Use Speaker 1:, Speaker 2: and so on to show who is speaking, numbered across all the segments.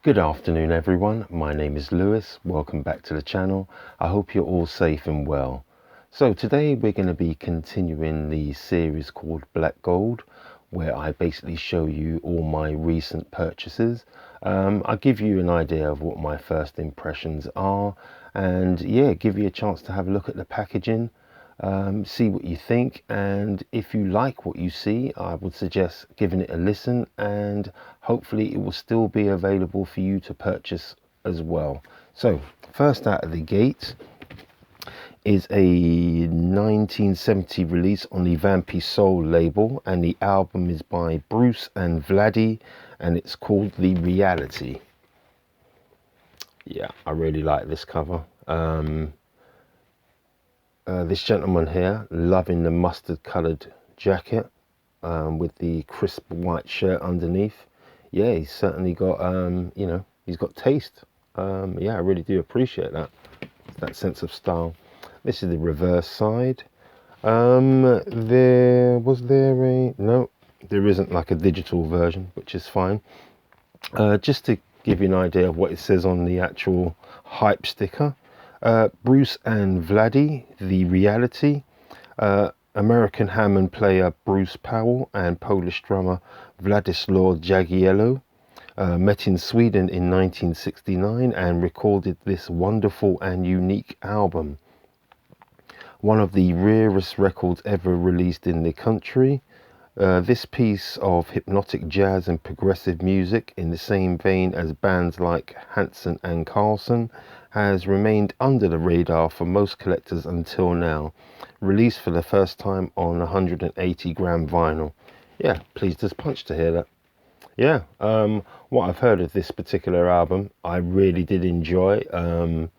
Speaker 1: Good afternoon everyone, my name is Lewis, welcome back to the channel. I hope you're all safe and well. So today we're going to be continuing the series called Black Gold, where I basically show you all my recent purchases. I'll give you an idea of what my first impressions are, and yeah, give you a chance to have a look at the packaging. See what you think, and if you like what you see, I would suggest giving it a listen, and hopefully it will still be available for you to purchase as well. So first out of the gate is a 1970 release on the Vampy Soul label, and the album is by Bruce and Vladdy, and it's called The Reality. Yeah, I really like this cover. This gentleman here, loving the mustard coloured jacket with the crisp white shirt underneath. Yeah, he's certainly got, you know, he's got taste. Yeah, I really do appreciate that sense of style. This is the reverse side. No, there isn't like a digital version, which is fine. Just to give you an idea of what it says on the actual hype sticker. Bruce and Vladdy, The Reality. American Hammond player Bruce Powell and Polish drummer Władysław Jagiello met in Sweden in 1969 and recorded this wonderful and unique album. One of the rarest records ever released in the country. This piece of hypnotic jazz and progressive music, in the same vein as bands like Hanson and Carlson, has remained under the radar for most collectors until now. Released for the first time on 180-gram vinyl. Yeah, pleased as punch to hear that. Yeah, what I've heard of this particular album, I really did enjoy. I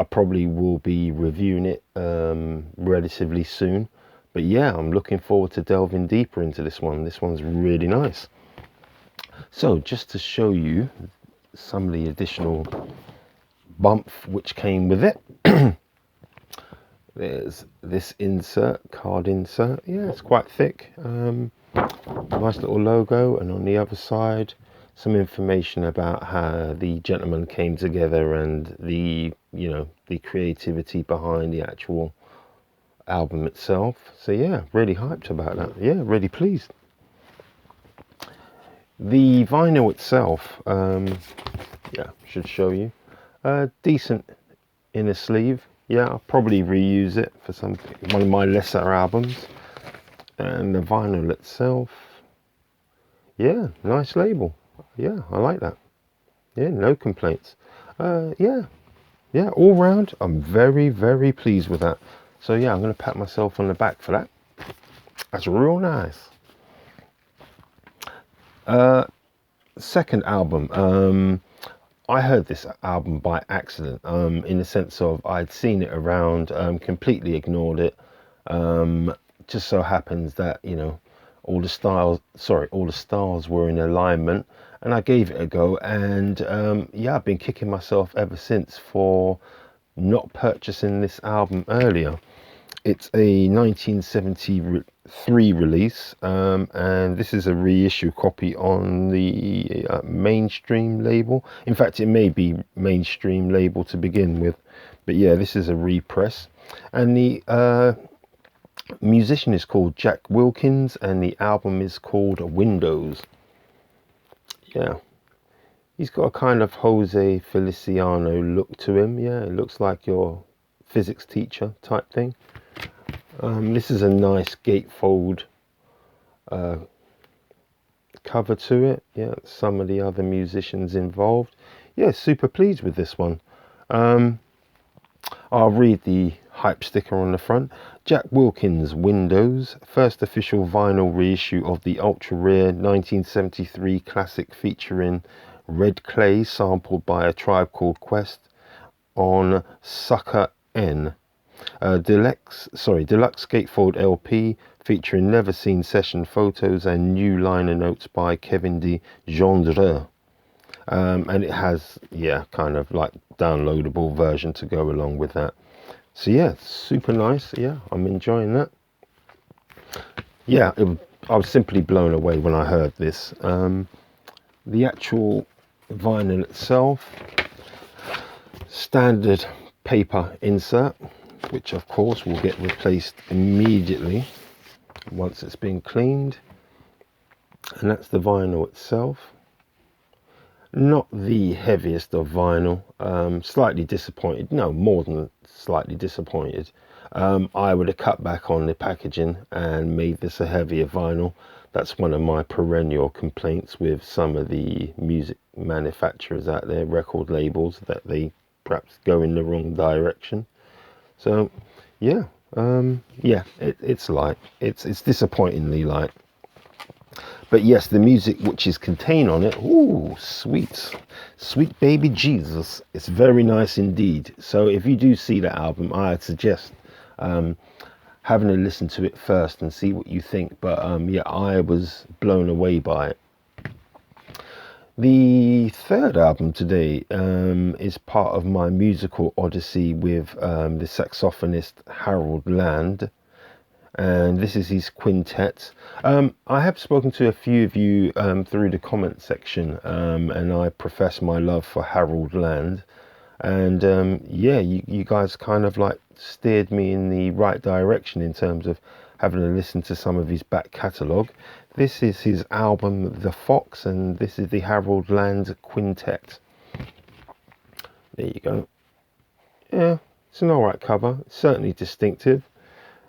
Speaker 1: probably will be reviewing it relatively soon. But yeah, I'm looking forward to delving deeper into this one. This one's really nice. So just to show you some of the additional bump which came with it. There's this card insert. Yeah, it's quite thick. Nice little logo, and on the other side, some information about how the gentleman came together and the creativity behind the actual album itself. So yeah, really hyped about that. Yeah, really pleased. The vinyl itself, yeah, should show you. Decent inner sleeve. Yeah, I'll probably reuse it for one of my lesser albums. And the vinyl itself, yeah, nice label. Yeah, I like that. Yeah, no complaints. Yeah, all round, I'm very, very pleased with that. So yeah, I'm going to pat myself on the back for that. That's real nice. Second album. I heard this album by accident, in the sense of I'd seen it around, completely ignored it. Just so happens that, you know, all the stars were in alignment, and I gave it a go, and yeah, I've been kicking myself ever since for not purchasing this album earlier. It's a 1973 release, and this is a reissue copy on the mainstream label. In fact, it may be mainstream label to begin with, but yeah, this is a repress. And the musician is called Jack Wilkins, and the album is called Windows. Yeah, he's got a kind of Jose Feliciano look to him. Yeah, it looks like your physics teacher type thing. This is a nice gatefold cover to it. Yeah, some of the other musicians involved. Yeah, super pleased with this one. I'll read the hype sticker on the front. Jack Wilkins, Windows, first official vinyl reissue of the ultra rare 1973 classic featuring red clay sampled by A Tribe Called Quest on Sucker N. Deluxe gatefold LP featuring never seen session photos and new liner notes by Kevin de Gendre. And it has, yeah, kind of like downloadable version to go along with that. So yeah, super nice. Yeah, I'm enjoying that. Yeah, I was simply blown away when I heard this. The actual vinyl itself, standard paper insert, which of course will get replaced immediately once it's been cleaned. And that's the vinyl itself. Not the heaviest of vinyl. Slightly disappointed. No, more than slightly disappointed. I would have cut back on the packaging and made this a heavier vinyl. That's one of my perennial complaints with some of the music manufacturers out there, record labels, that they perhaps go in the wrong direction. So yeah, it's light. It's disappointingly light. But yes, the music which is contained on it, ooh, sweet baby Jesus. It's very nice indeed. So if you do see that album, I'd suggest having a listen to it first and see what you think. But yeah, I was blown away by it. The third album today is part of my musical odyssey with the saxophonist Harold Land. And this is his quintet. I have spoken to a few of you through the comment section, and I profess my love for Harold Land. And yeah, you guys kind of like steered me in the right direction in terms of having a listen to some of his back catalogue. This is his album The Fox, and this is the Harold Land Quintet. There you go. Yeah, it's an alright cover, certainly distinctive.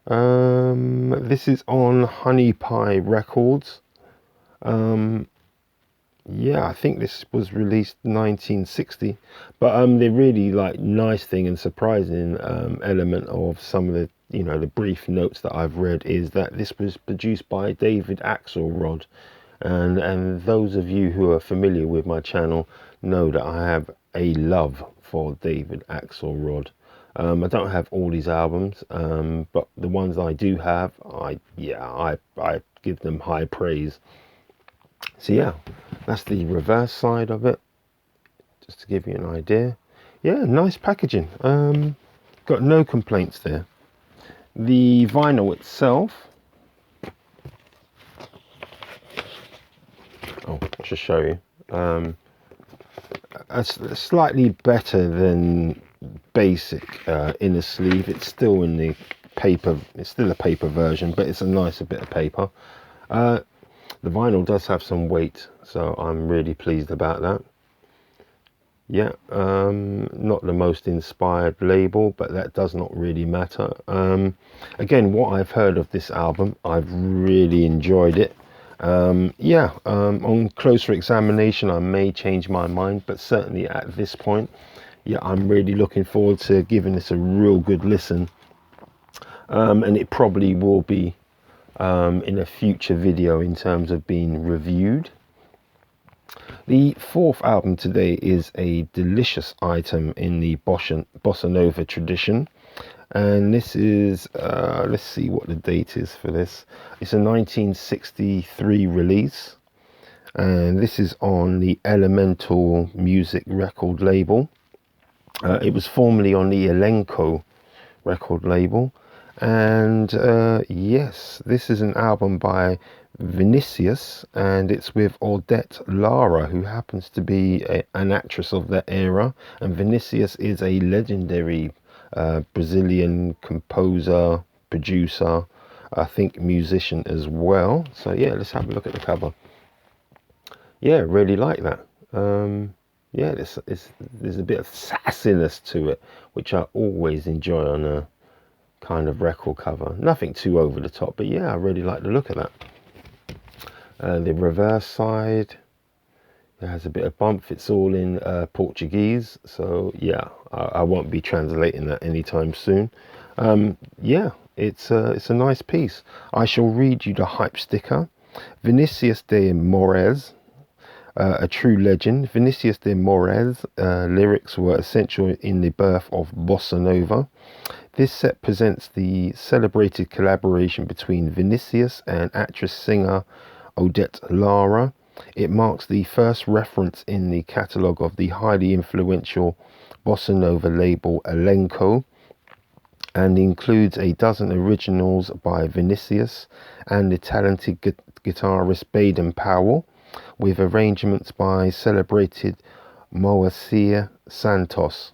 Speaker 1: This is on Honey Pie Records. Yeah, I think this was released 1960. But the really like nice thing and surprising element of some of the the brief notes that I've read is that this was produced by David Axelrod, and those of you who are familiar with my channel know that I have a love for David Axelrod. I don't have all these albums, but the ones I do have, I give them high praise. So yeah, that's the reverse side of it, just to give you an idea. Yeah, nice packaging. Got no complaints there. The vinyl itself, I should show you. It's slightly better than basic inner sleeve. It's still in the paper. It's still a paper version, but it's a nicer bit of paper. The vinyl does have some weight, so I'm really pleased about that. Yeah, not the most inspired label, but that does not really matter. Again, what I've heard of this album, I've really enjoyed it. Yeah, on closer examination, I may change my mind, but certainly at this point, yeah, I'm really looking forward to giving this a real good listen. And it probably will be in a future video in terms of being reviewed. The fourth album today is a delicious item in the Bossa Nova tradition. And this is, let's see what the date is for this. It's a 1963 release. And this is on the Elemental Music record label. It was formerly on the Elenco record label. And yes, this is an album by Vinicius, and it's with Odette Lara, who happens to be an actress of that era. And Vinicius is a legendary Brazilian composer, producer, I think musician as well. So yeah, let's have a look at the cover. Yeah, really like that. Yeah, there's a bit of sassiness to it, which I always enjoy on a kind of record cover. Nothing too over the top, but yeah, I really like the look of that. The reverse side, it has a bit of bump. It's all in Portuguese, so yeah, I won't be translating that anytime soon. Yeah, it's a nice piece. I shall read you the hype sticker. Vinicius de Moraes, a true legend. Vinicius de Moraes' lyrics were essential in the birth of Bossa Nova. This set presents the celebrated collaboration between Vinicius and actress-singer Odette Lara. It marks the first reference in the catalogue of the highly influential Bossa Nova label Elenco, and includes a dozen originals by Vinicius and the talented guitarist Baden Powell. with arrangements by celebrated Moacir Santos.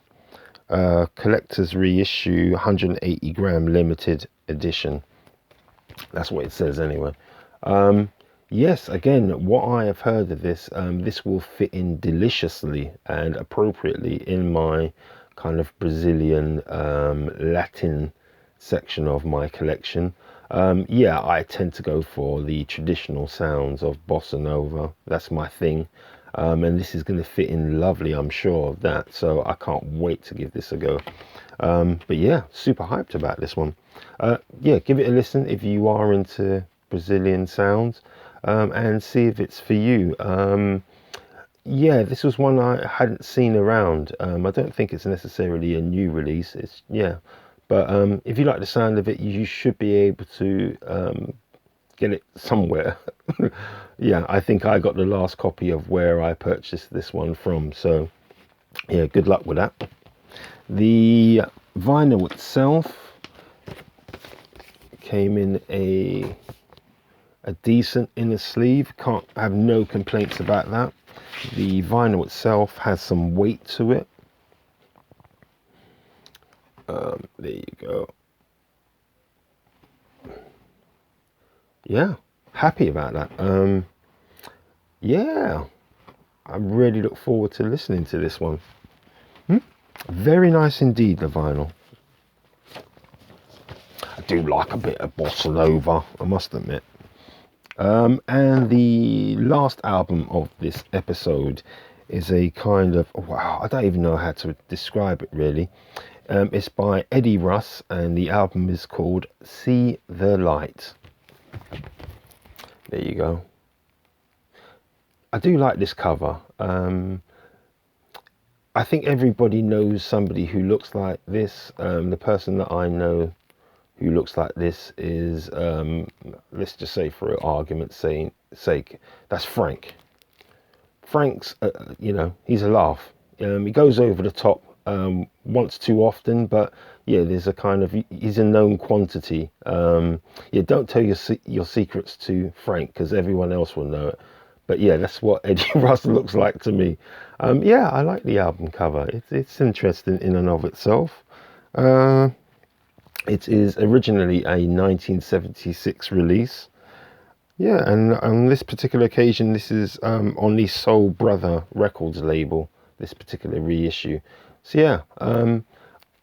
Speaker 1: Collector's reissue, 180 gram limited edition. That's what it says anyway. Yes, again, what I have heard of this, this will fit in deliciously and appropriately in my kind of Brazilian Latin section of my collection. Yeah, I tend to go for the traditional sounds of bossa nova. That's my thing. And this is going to fit in lovely, I'm sure of that. So I can't wait to give this a go. But yeah, super hyped about this one. Yeah, give it a listen if you are into Brazilian sounds, and see if it's for you. Yeah, this was one I hadn't seen around. I don't think it's necessarily a new release. It's yeah, but if you like the sound of it, you should be able to get it somewhere. Yeah, I think I got the last copy of where I purchased this one from. So yeah, good luck with that. The vinyl itself came in a decent inner sleeve. Can't have no complaints about that. The vinyl itself has some weight to it. There you go. Yeah, happy about that. Yeah, I really look forward to listening to this one. Very nice indeed, the vinyl. I do like a bit of bossa nova, I must admit. And the last album of this episode is a kind of, wow, I don't even know how to describe it really. It's by Eddie Russ, and the album is called See the Light. There you go. I do like this cover. I think everybody knows somebody who looks like this. The person that I know who looks like this is, let's just say for argument's sake, that's Frank. Frank's, you know, he's a laugh. He goes over the top once too often, but yeah, there's a kind of, he's a known quantity. Yeah, don't tell your secrets to Frank because everyone else will know it. But yeah, that's what Eddie Russ looks like to me. Yeah, I like the album cover. It's interesting in and of itself. It is originally a 1976 release. Yeah, and on this particular occasion, this is on the Soul Brother Records label, this particular reissue. So yeah,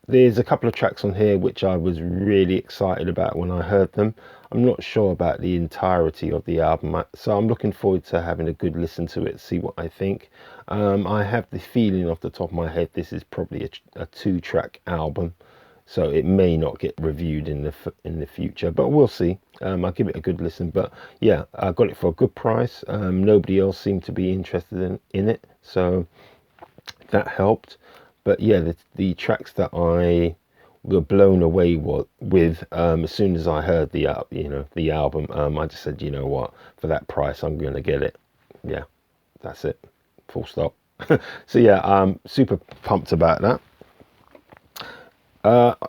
Speaker 1: there's a couple of tracks on here which I was really excited about when I heard them. I'm not sure about the entirety of the album, so I'm looking forward to having a good listen to it, see what I think. I have the feeling off the top of my head this is probably a 2-track album, so it may not get reviewed in the future, but we'll see. I'll give it a good listen. But yeah, I got it for a good price. Nobody else seemed to be interested in it, so that helped. But yeah, the tracks that I were blown away with as soon as I heard the album, I just said, you know what, for that price, I'm gonna get it. Yeah, that's it. Full stop. So yeah, I'm super pumped about that.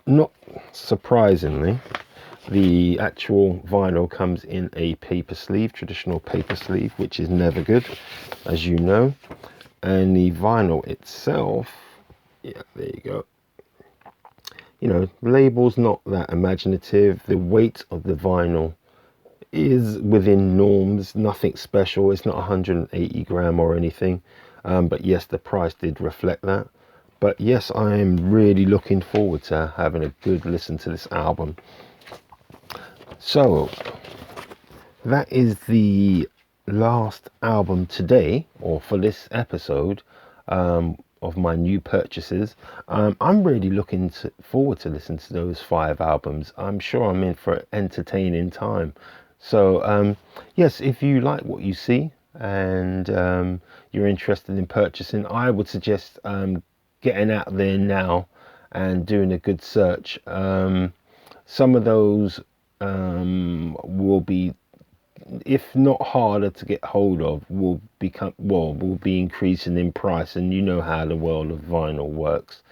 Speaker 1: Not surprisingly, the actual vinyl comes in a paper sleeve, traditional paper sleeve, which is never good, as you know. And the vinyl itself, yeah, there you go. You know, label's not that imaginative. The weight of the vinyl is within norms, nothing special. It's not 180 gram or anything. But yes, the price did reflect that. But yes, I am really looking forward to having a good listen to this album. So that is the last album today, or for this episode, of my new purchases. I'm really looking forward to listen to those 5 albums. I'm sure I'm in for an entertaining time. So yes, if you like what you see and you're interested in purchasing, I would suggest getting out there now and doing a good search. Some of those will be, if not harder to get hold of, will be increasing in price. And you know how the world of vinyl works.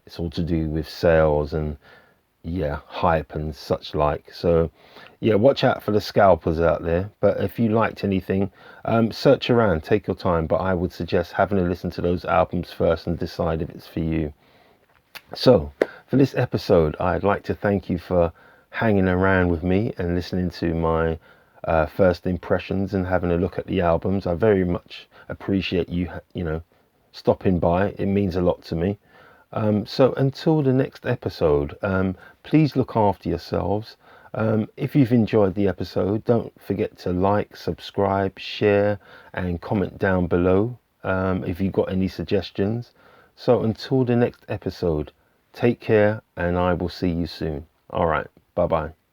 Speaker 1: It's all to do with sales, and yeah, hype and such like. So yeah, watch out for the scalpers out there. But if you liked anything, search around, take your time. But I would suggest having a listen to those albums first and decide if it's for you. So for this episode, I'd like to thank you for hanging around with me and listening to my first impressions and having a look at the albums. I very much appreciate you, stopping by. It means a lot to me. So until the next episode, please look after yourselves. If you've enjoyed the episode, don't forget to like, subscribe, share, and comment down below if you've got any suggestions. So until the next episode, take care, and I will see you soon. All right, bye bye.